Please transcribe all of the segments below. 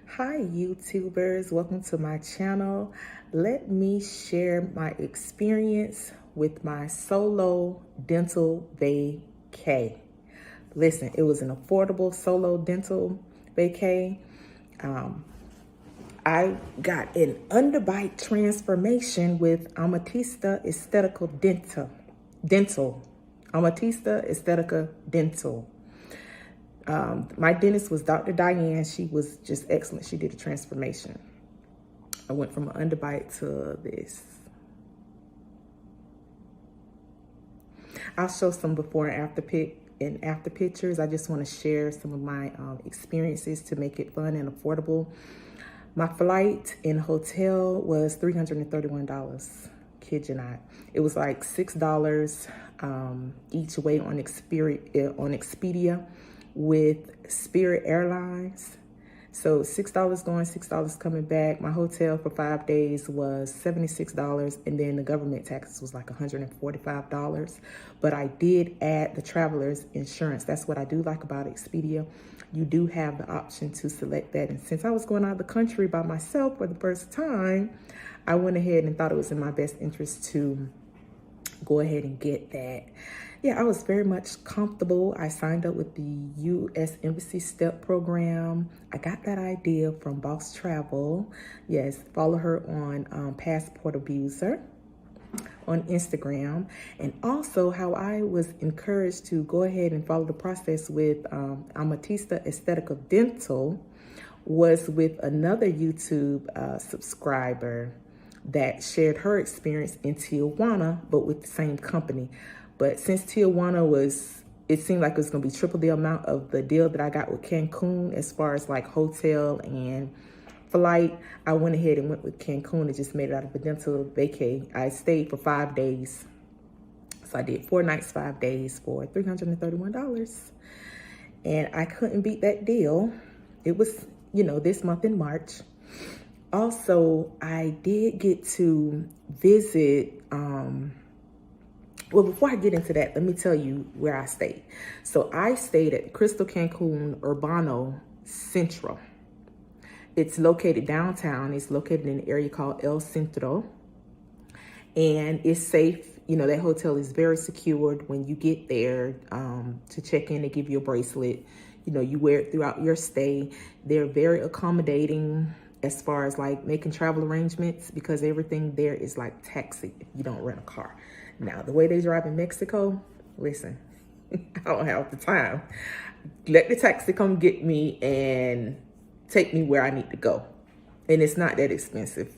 Hi YouTubers, welcome to my channel. Let me share my experience with my solo dental vacay. Listen, it was an affordable solo dental vacay. I got an underbite transformation with Amatista Estetica Dental. Amatista Estetica Dental. My dentist was Dr. Diane. She was just excellent. She did a transformation. I went from an underbite to this. I'll show some before and after pictures. I just want to share some of my experiences to make it fun and affordable. My flight and hotel was $331. Kid you not. It was like $6 each way on Expedia with Spirit Airlines. So $6 going, $6 coming back. My hotel for 5 days was $76, and then the government taxes was like $145. But I did add the traveler's insurance. That's what I do like about Expedia. You do have the option to select that. And since I was going out of the country by myself for the first time, I went ahead and thought it was in my best interest to go ahead and get that. Yeah, I was very much comfortable. I signed up with the U.S. Embassy STEP program. I got that idea from Boss Travel. Yes, follow her on Passport Abuser on Instagram. And also how I was encouraged to go ahead and follow the process with Amatista Estetica Dental was with another YouTube subscriber that shared her experience in Tijuana, but with the same company. But since Tijuana it seemed like it was gonna be triple the amount of the deal that I got with Cancun as far as like hotel and flight, I went ahead and went with Cancun and just made it out of a dental vacay. I stayed for 5 days. So I did 4 nights, 5 days for $331. And I couldn't beat that deal. It was, this month in March. Also, I did get to visit, well, before I get into that, let me tell you where I stayed. So I stayed at Krystal Urban Centro. It's located downtown. It's located in an area called El Centro. And it's safe. That hotel is very secured. When you get there to check in, they give you a bracelet. You wear it throughout your stay. They're very accommodating as far as like making travel arrangements because everything there is like taxi if you don't rent a car. Now, the way they drive in Mexico, listen, I don't have the time. Let the taxi come get me and take me where I need to go. And it's not that expensive,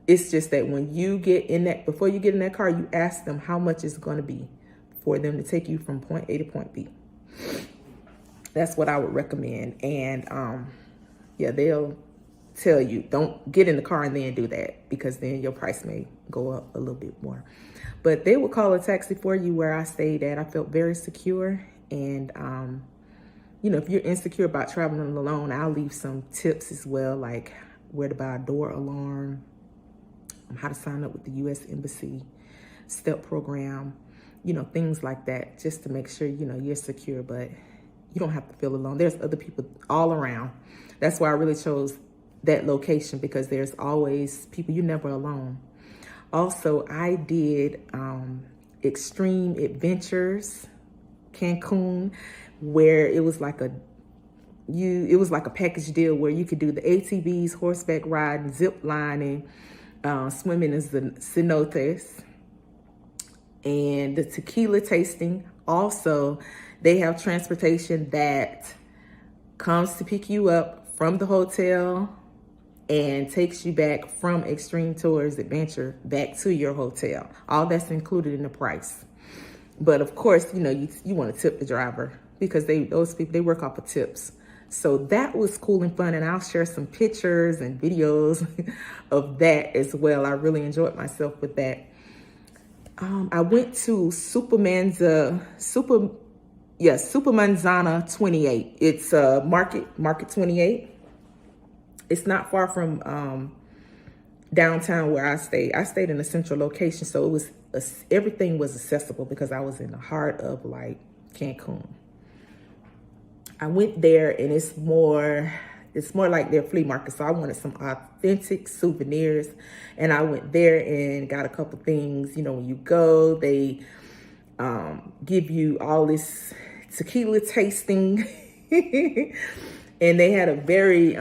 It's just that when you get in that, before you get in that car, you ask them how much it's going to be for them to take you from point A to point B. That's what I would recommend. And yeah, they'll tell you, don't get in the car and then do that because then your price may go up a little bit more. But they will call a taxi for you where I stayed at. I felt very secure. And, if you're insecure about traveling alone, I'll leave some tips as well, like where to buy a door alarm, how to sign up with the U.S. Embassy STEP program, things like that, just to make sure, you're secure, but you don't have to feel alone. There's other people all around. That's why I really chose that location because there's always people, you're never alone. Also, I did Extreme Adventures Cancun, where it was like a package deal where you could do the ATVs, horseback riding, zip lining, swimming in the cenotes, and the tequila tasting. Also, they have transportation that comes to pick you up from the hotel and takes you back from Extreme Tours Adventure back to your hotel. All that's included in the price. But of course, you want to tip the driver because those people, they work off of tips. So that was cool and fun. And I'll share some pictures and videos of that as well. I really enjoyed myself with that. I went to Supermanzana 28. It's Market 28. It's not far from downtown where I stayed. I stayed in a central location, so it was everything was accessible because I was in the heart of like Cancun. I went there and it's more It's more like their flea market. So I wanted some authentic souvenirs, and I went there and got a couple things. You know, when you go, they give you all this tequila tasting. And they had a very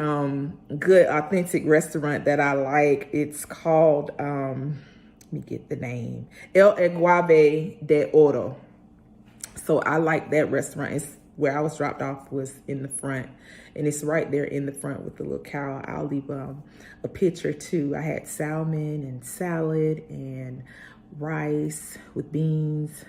good, authentic restaurant that I like. It's called, let me get the name, El Aguave de Oro. So I like that restaurant. It's where I was dropped off was in the front. And it's right there in the front with the little cow. I'll leave a picture too. I had salmon and salad and rice with beans.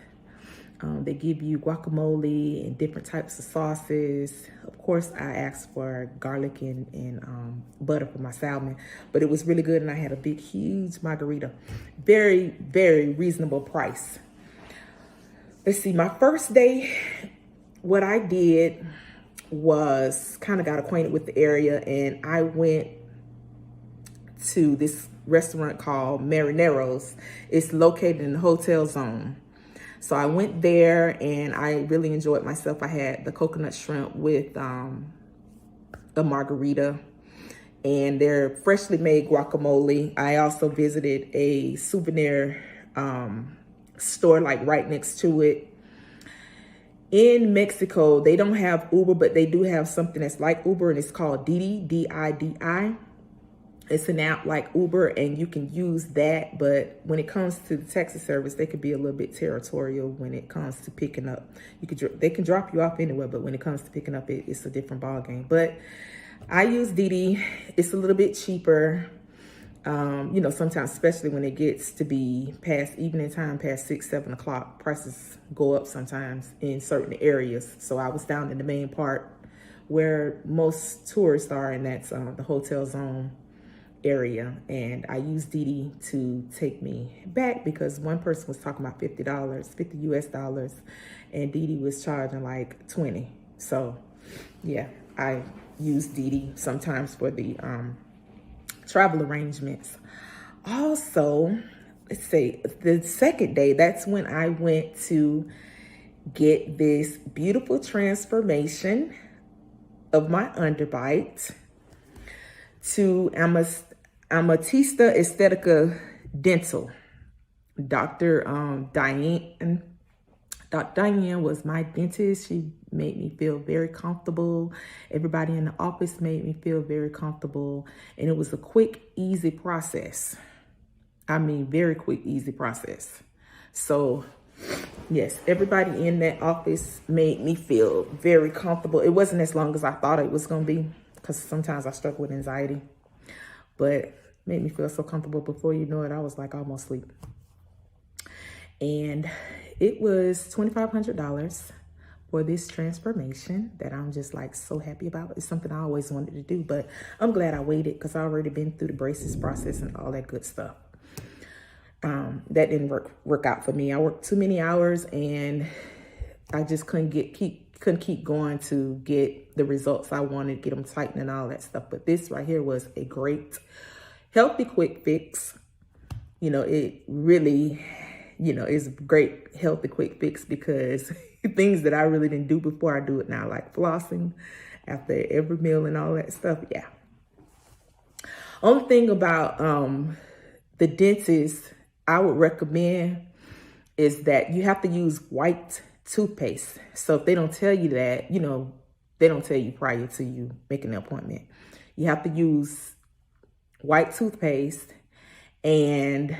They give you guacamole and different types of sauces. Of course, I asked for garlic and butter for my salmon, but it was really good. And I had a big, huge margarita. Very, very reasonable price. Let's see, my first day, what I did was kind of got acquainted with the area, and I went to this restaurant called Marineros. It's located in the hotel zone. So I went there and I really enjoyed myself. I had the coconut shrimp with a margarita and their freshly made guacamole. I also visited a souvenir store like right next to it. In Mexico, they don't have Uber, but they do have something that's like Uber, and it's called Didi, D-I-D-I. It's an app like Uber, and you can use that. But when it comes to the taxi service, they could be a little bit territorial when it comes to picking up. They can drop you off anywhere, but when it comes to picking up, it's a different ball game. But I use Didi. It's a little bit cheaper. You know, sometimes, especially when it gets to be past evening time, past 6, 7 o'clock, prices go up sometimes in certain areas. So I was down in the main part where most tourists are, and that's the hotel zone area. And I used Didi to take me back because one person was talking about $50, 50 US dollars, and Didi was charging like 20. So yeah, I use Didi sometimes for the travel arrangements. Also, let's say the second day, that's when I went to get this beautiful transformation of my underbite to Amatista Estetica Dental. Dr. Diane was my dentist. She made me feel very comfortable. Everybody in the office made me feel very comfortable. And it was a quick, easy process. I mean, very quick, easy process. So yes, everybody in that office made me feel very comfortable. It wasn't as long as I thought it was going to be, because sometimes I struggle with anxiety, but made me feel so comfortable. Before you know it, I was like almost asleep. And it was $2,500 for this transformation that I'm just like so happy about. It's something I always wanted to do, but I'm glad I waited because I already been through the braces process and all that good stuff. That didn't work out for me. I worked too many hours and I just couldn't keep going to get the results I wanted, get them tightened and all that stuff. But this right here was a great, healthy, quick fix. You know, it really, you know, is a great, healthy, quick fix because things that I really didn't do before, I do it now, like flossing after every meal and all that stuff. Yeah. Only thing about the dentist I would recommend is that you have to use white toothpaste. So if they don't tell you that, you know, they don't tell you prior to you making an appointment. You have to use white toothpaste. And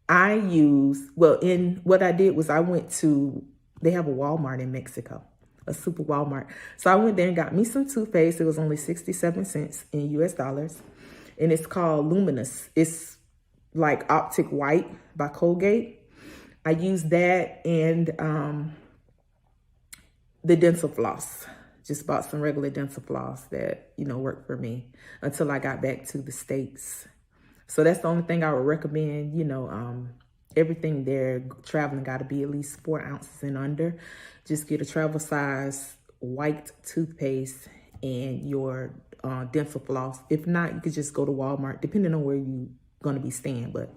I use, well, in what I did was I went to, they have a Walmart in Mexico, a super Walmart. So I went there and got me some toothpaste. It was only 67 cents in US dollars. And it's called Luminous. It's like Optic White by Colgate. I used that and the dental floss. Just bought some regular dental floss that, you know, worked for me until I got back to the States. So that's the only thing I would recommend. You know, everything there, traveling got to be at least 4 ounces and under. Just get a travel size white toothpaste and your dental floss. If not, you could just go to Walmart, depending on where you're going to be staying. But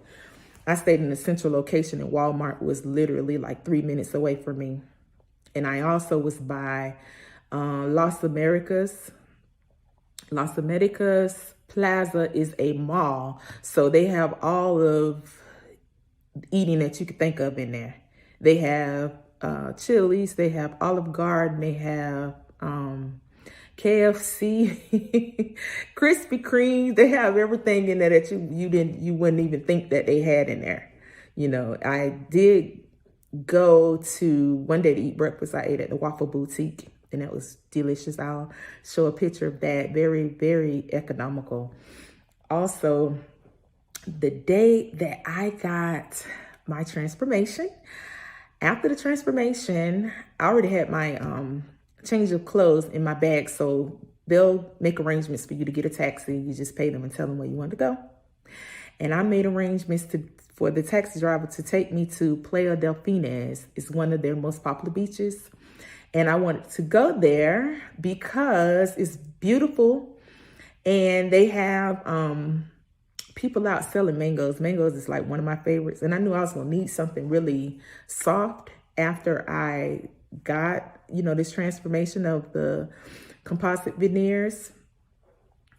I stayed in a central location and Walmart was literally like 3 minutes away from me. And I also was by Las Americas Las Americas Plaza is a mall. So they have all of eating that you could think of in there. They have Chili's, they have Olive Garden, they have KFC, Krispy Kreme. They have everything in there that you wouldn't even think that they had in there. You know, I did go to one day to eat breakfast. I ate at the Waffle Boutique, and that was delicious. I'll show a picture of that. Very, very economical. Also, the day that I got my transformation, after the transformation, I already had my change of clothes in my bag. So they'll make arrangements for you to get a taxi. You just pay them and tell them where you want to go. And I made arrangements for the taxi driver to take me to Playa del Fines. It's one of their most popular beaches. And I wanted to go there because it's beautiful. And they have people out selling mangoes. Mangoes is like one of my favorites. And I knew I was going to need something really soft after I got, you know, this transformation of the composite veneers.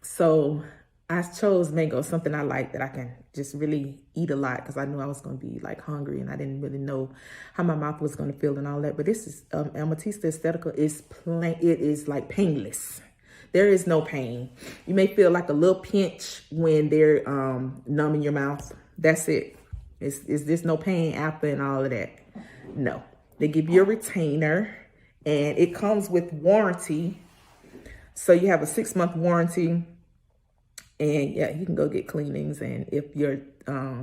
So I chose mango, something I like that I can just really eat a lot, because I knew I was going to be like hungry and I didn't really know how my mouth was going to feel and all that. But this is Amatista Estetica is plain. It is like painless. There is no pain. You may feel like a little pinch when they're numbing your mouth. That's it. Is there's no pain after and all of that? No. They give you a retainer, and it comes with warranty. So you have a 6-month warranty. And yeah, you can go get cleanings. And if your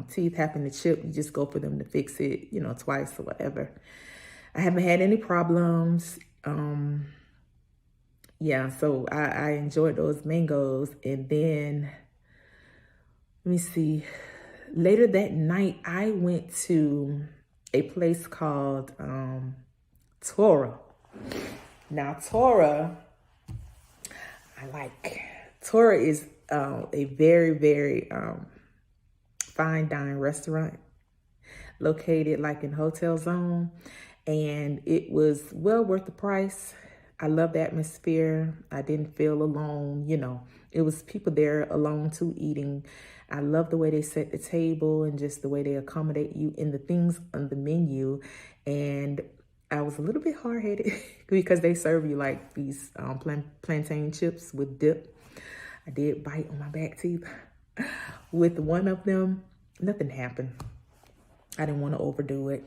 teeth happen to chip, you just go for them to fix it, you know, twice or whatever. I haven't had any problems. Yeah, so I enjoyed those mangoes. And then, let me see, later that night, I went to a place called Tora. Now, Tora is a very, very fine dining restaurant located like in Hotel Zone. And it was well worth the price. I love the atmosphere. I didn't feel alone. You know, it was people there alone too eating. I love the way they set the table and just the way they accommodate you in the things on the menu. And I was a little bit hard-headed because they serve you like these plantain chips with dip. I did bite on my back teeth with one of them. Nothing happened. I didn't want to overdo it.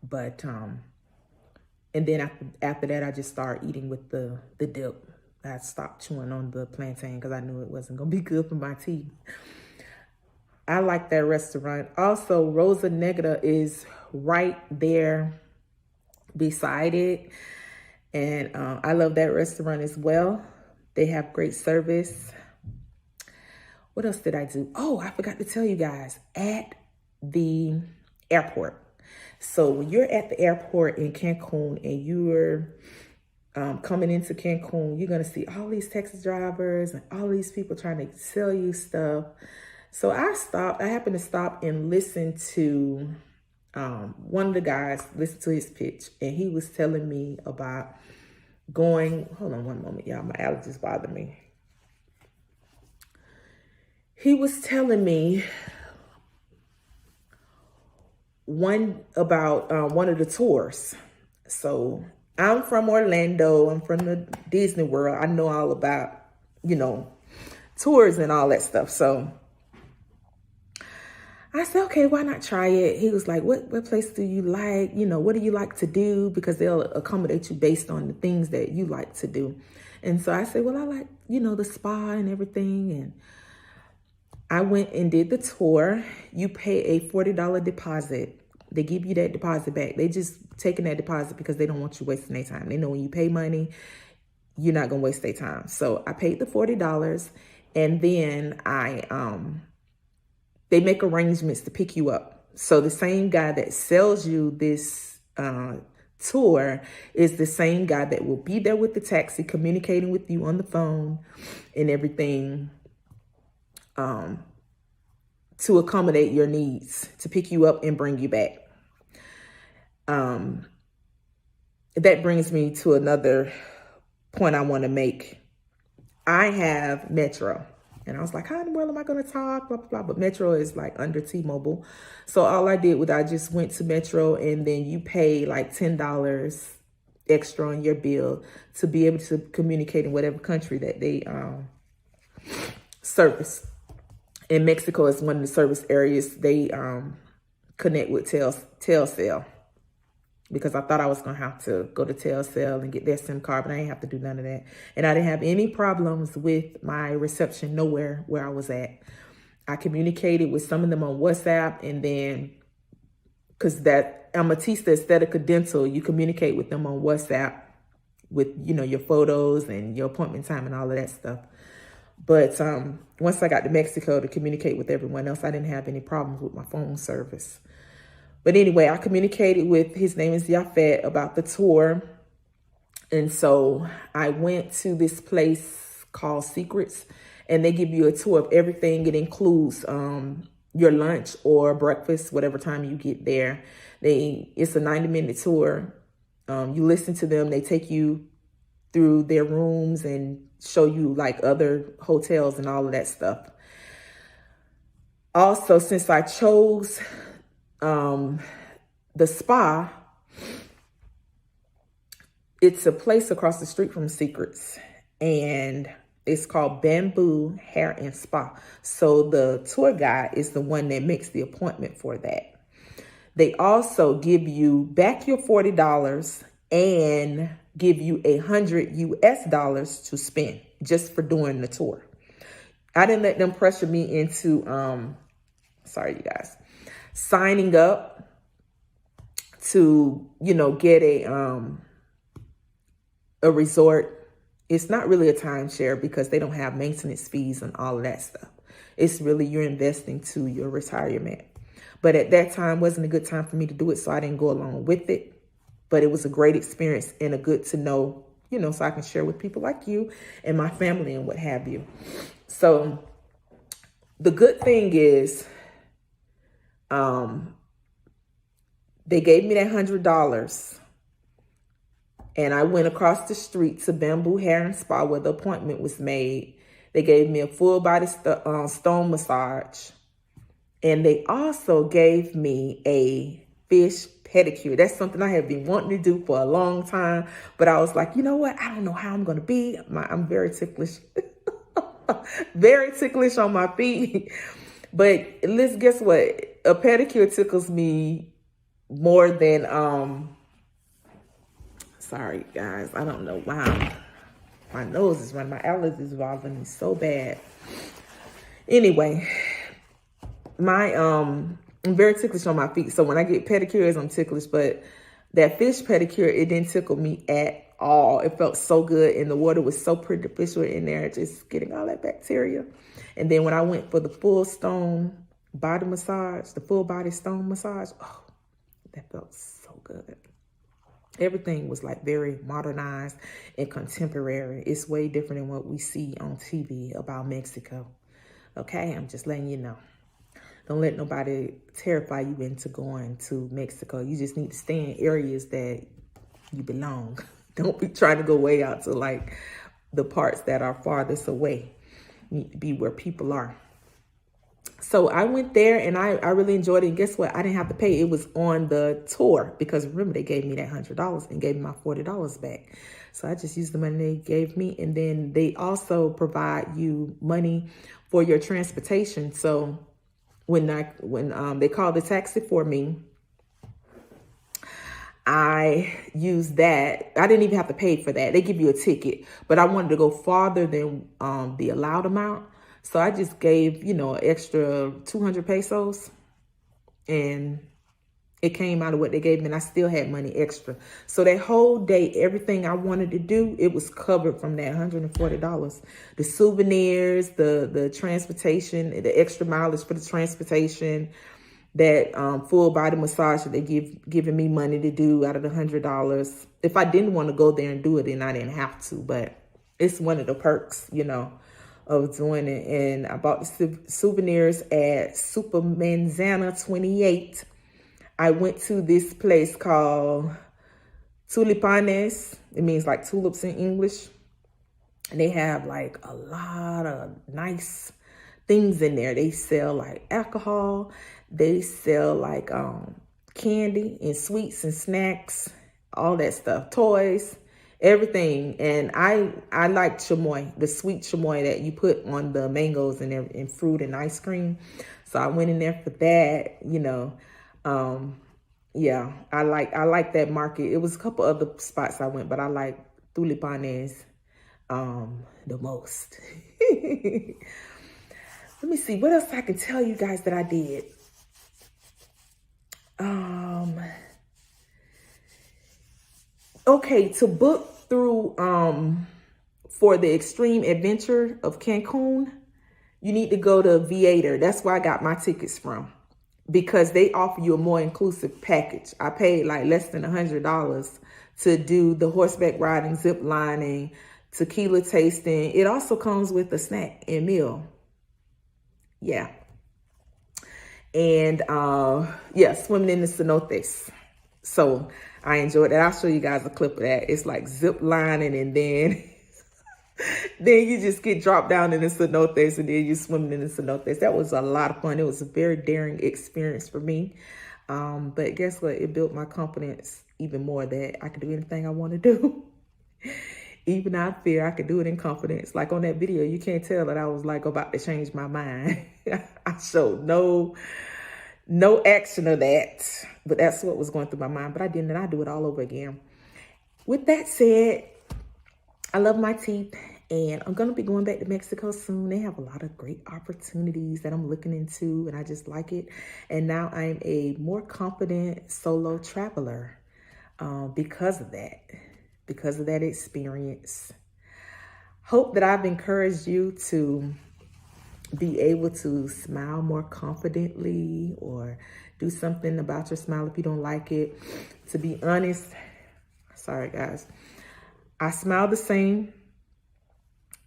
But, and then after that, I just started eating with the dip. I stopped chewing on the plantain because I knew it wasn't going to be good for my teeth. I like that restaurant. Also, Rosa Negra is right there beside it. And I love that restaurant as well. They have great service. What else did I do? Oh, I forgot to tell you guys, at the airport. So when you're at the airport in Cancun and you're coming into Cancun, you're going to see all these taxi drivers and all these people trying to sell you stuff. So I happened to stop and listen to one of the guys, listen to his pitch. And he was telling me about going, hold on one moment, y'all, my allergies bother me. He was telling me one of the tours. So I'm from Orlando. I'm from the Disney World. I know all about, you know, tours and all that stuff. So I said, okay, why not try it? He was like, what place do you like? You know, what do you like to do? Because they'll accommodate you based on the things that you like to do. And so I said, well, I like, you know, the spa and everything. And I went and did the tour. You pay a $40 deposit. They give you that deposit back. They just taking that deposit because they don't want you wasting their time. They know when you pay money, you're not going to waste their time. So I paid the $40, and then they make arrangements to pick you up. So the same guy that sells you this tour is the same guy that will be there with the taxi, communicating with you on the phone and everything, to accommodate your needs, to pick you up and bring you back. That brings me to another point I want to make. I have Metro. And I was like, how in the world am I going to talk? Blah, blah, blah. But Metro is like under T-Mobile. So all I did was I just went to Metro, and then you pay like $10 extra on your bill to be able to communicate in whatever country that they service. In Mexico is one of the service areas. They connect with Telcel, because I thought I was going to have to go to Telcel and get their SIM card, but I didn't have to do none of that. And I didn't have any problems with my reception nowhere where I was at. I communicated with some of them on WhatsApp, and then, because that Amatista Estetica Dental, you communicate with them on WhatsApp with, you know, your photos and your appointment time and all of that stuff. But once I got to Mexico to communicate with everyone else, I didn't have any problems with my phone service. But anyway, I communicated with, his name is Yafet, about the tour. And so I went to this place called Secrets, and they give you a tour of everything. It includes your lunch or breakfast, whatever time you get there. It's a 90-minute tour. You listen to them. They take you through their rooms and show you like other hotels and all of that stuff. Also, since I chose the spa, it's a place across the street from Secrets, and it's called Bamboo Hair and Spa. So the tour guide is the one that makes the appointment for that. They also give you back your $40 and give you $100 US to spend just for doing the tour. I didn't let them pressure me into, sorry, you guys, signing up to, you know, get a resort. It's not really a timeshare because they don't have maintenance fees and all of that stuff. It's really, you're investing to your retirement. But at that time wasn't a good time for me to do it, so I didn't go along with it. But it was a great experience and a good to know, you know, so I can share with people like you and my family and what have you. So the good thing is, they gave me that $100, and I went across the street to Bamboo Hair and Spa where the appointment was made. They gave me a full body stone massage, and they also gave me a fish pedicure. That's something I have been wanting to do for a long time, but I was like, you know what? I don't know how I'm going to be. I'm very ticklish, very ticklish on my feet. But guess what? A pedicure tickles me more than, sorry guys, I don't know why my nose is running, my allergies are bothering me so bad. Anyway, I'm very ticklish on my feet. So when I get pedicures, I'm ticklish, but that fish pedicure, it didn't tickle me at all. It felt so good, and the water was so beneficial in there, just getting all that bacteria. And then when I went for the full stone body massage, the full body stone massage, oh, that felt so good. Everything was like very modernized and contemporary. It's way different than what we see on TV about Mexico. Okay, I'm just letting you know. Don't let nobody terrify you into going to Mexico. You just need to stay in areas that you belong. Don't be trying to go way out to like the parts that are farthest away. You need to be where people are. So I went there and I really enjoyed it. And guess what? I didn't have to pay. It was on the tour because remember, they gave me that $100 and gave me my $40 back. So I just used the money they gave me. And then they also provide you money for your transportation. So when they called the taxi for me, I used that. I didn't even have to pay for that. They give you a ticket, but I wanted to go farther than the allowed amount. So I just gave, you know, extra 200 pesos, and it came out of what they gave me, and I still had money extra. So that whole day, everything I wanted to do, it was covered from that $140. The souvenirs, the transportation, the extra mileage for the transportation, that full body massage that they giving me money to do out of the $100. If I didn't want to go there and do it, then I didn't have to, but it's one of the perks, you know, of doing it. And I bought the souvenirs at Supermanzana 28. I went to this place called Tulipanes. It means like tulips in English. And they have like a lot of nice things in there. They sell like alcohol. They sell like candy and sweets and snacks, all that stuff, toys, everything. And I like chamoy, the sweet chamoy that you put on the mangoes and fruit and ice cream. So I went in there for that, you know. Yeah, I like that market. It was a couple other spots I went, but I like Tulipanes the most. Let me see what else I can tell you guys that I did. Okay, to book through for the extreme adventure of Cancun, you need to go to Viator. That's where I got my tickets from, because they offer you a more inclusive package. I paid like less than $100 to do the horseback riding, zip lining, tequila tasting. It also comes with a snack and meal. Yeah. And yeah, swimming in the cenotes. So I enjoyed that. I'll show you guys a clip of that. It's like zip lining, and then then you just get dropped down in the cenotes, and then you swimming in the cenotes. That was a lot of fun. It was a very daring experience for me. But guess what? It built my confidence even more that I could do anything I want to do. Even out fear, I could do it in confidence. Like on that video, you can't tell that I was like about to change my mind. I showed no action of that, but that's what was going through my mind. But I didn't, and I do it all over again. With that said, I love my teeth, and I'm going to be going back to Mexico soon. They have a lot of great opportunities that I'm looking into, and I just like it. And now I'm a more confident solo traveler because of that experience. Hope that I've encouraged you to be able to smile more confidently, or do something about your smile if you don't like it. To be honest, sorry guys, I smile the same.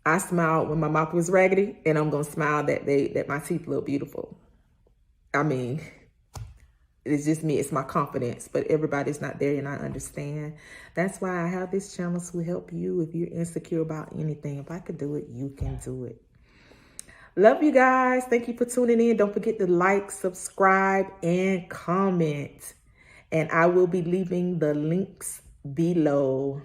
I smiled when my mouth was raggedy, and I'm gonna smile that my teeth look beautiful. I mean, it's just me, it's my confidence, but everybody's not there, and I understand. That's why I have this channel, to help you if you're insecure about anything. If I could do it, you can do it. Love you guys. Thank you for tuning in. Don't forget to like, subscribe, and comment. And I will be leaving the links below.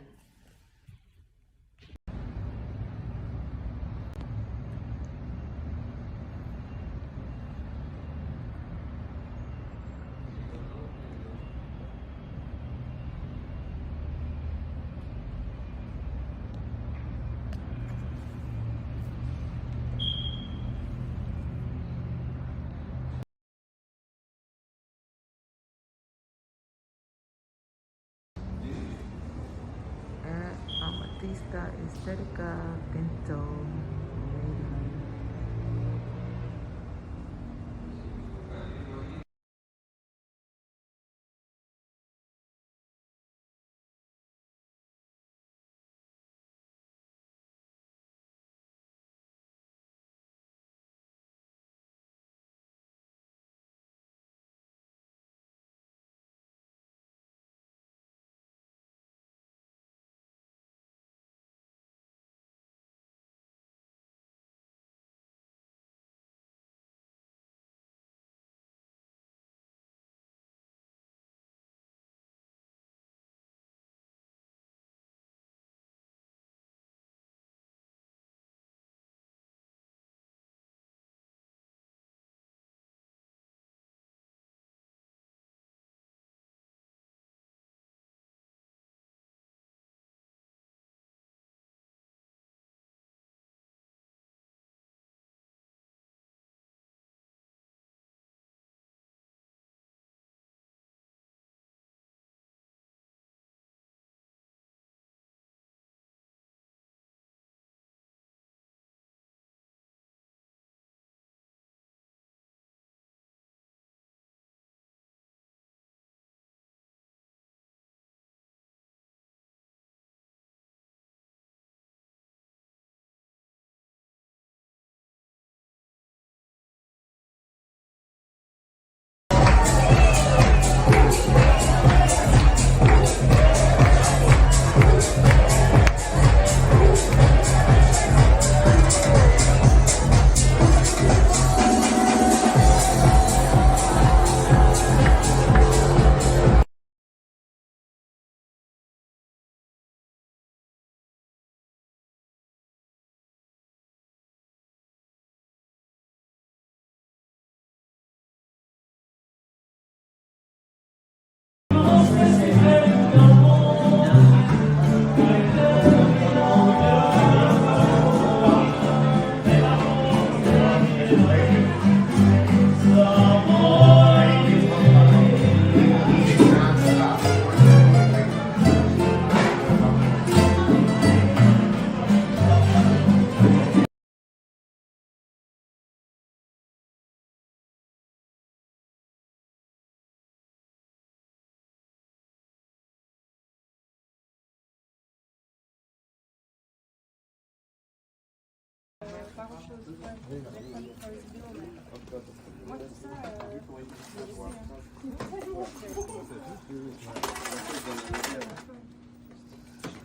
At Amatista Estetica Dental.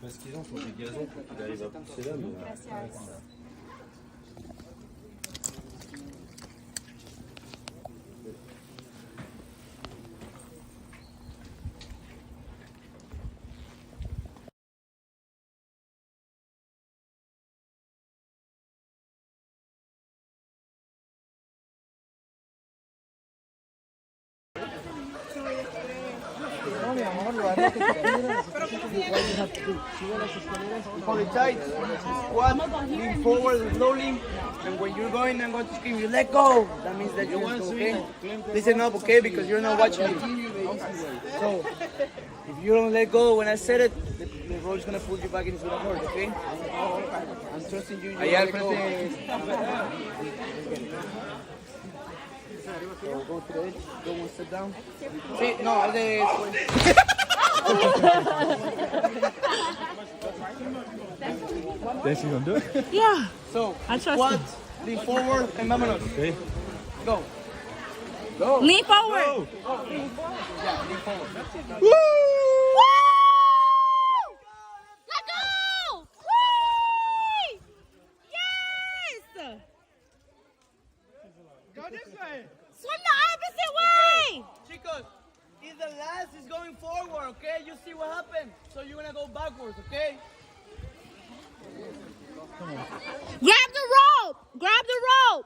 Parce qu'ils ont des gazons pour qu'il arrive à pousser là, mais... Hold it tight. Squat, lean forward slowly. And when you're going, I'm going to scream, you let go. That means that you want to, okay? Listen up, okay? Because you're not watching me. So, if you don't let go when I said it, the road is going to pull you back into the horse, okay? I'm trusting you. Allá al frente. So, go to the edge. Go one step down. Sí, no, al de... Then she's gonna do it? Yeah. So, I trust squat, you. lean forward, and vámonos. Okay. Go. Go. Lean forward. Go. Yeah, lean forward. Woo! Let go! Woo! Yes! Go this way. Swim the opposite way! Chicos, if the last is going forward, okay? You see what happened. So you're gonna go backwards, okay? Grab the rope! Grab the rope!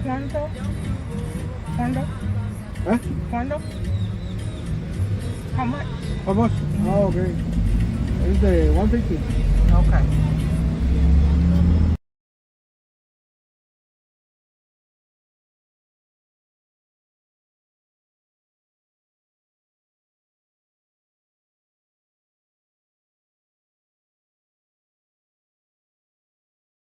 ¿Cuánto? ¿Cuánto? ¿Eh? ¿Cuánto? How much? How much? Oh, okay. It's the 150. Okay.